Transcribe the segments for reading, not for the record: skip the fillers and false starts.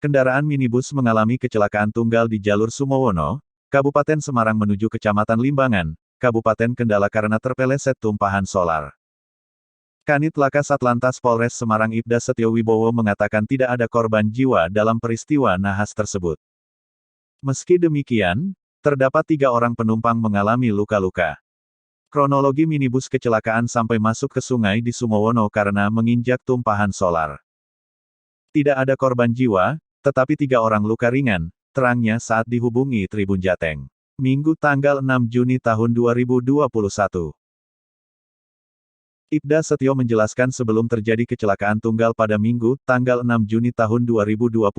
Kendaraan minibus mengalami kecelakaan tunggal di jalur Sumowono, Kabupaten Semarang menuju Kecamatan Limbangan, Kabupaten Kendal karena terpeleset tumpahan solar. Kanit Laka Satlantas Polres Semarang Ibda Setio Wibowo mengatakan tidak ada korban jiwa dalam peristiwa nahas tersebut. Meski demikian, terdapat 3 orang penumpang mengalami luka-luka. Kronologi minibus kecelakaan sampai masuk ke sungai di Sumowono karena menginjak tumpahan solar. Tidak ada korban jiwa, tetapi 3 orang luka ringan, terangnya saat dihubungi Tribun Jateng. Minggu tanggal 6 Juni tahun 2021. Ibda Setio menjelaskan sebelum terjadi kecelakaan tunggal pada Minggu, tanggal 6 Juni tahun 2021,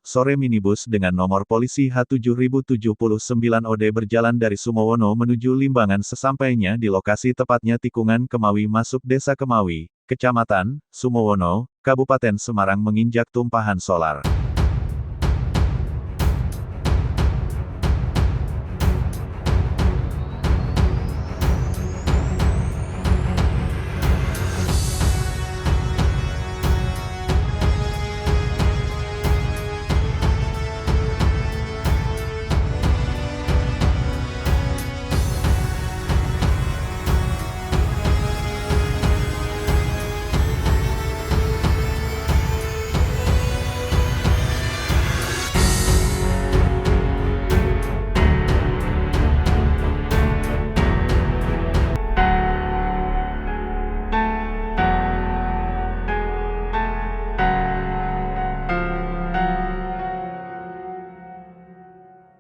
sore minibus dengan nomor polisi H7079OD berjalan dari Sumowono menuju Limbangan sesampainya di lokasi tepatnya tikungan Kemawi masuk Desa Kemawi, Kecamatan Sumowono, Kabupaten Semarang menginjak tumpahan solar.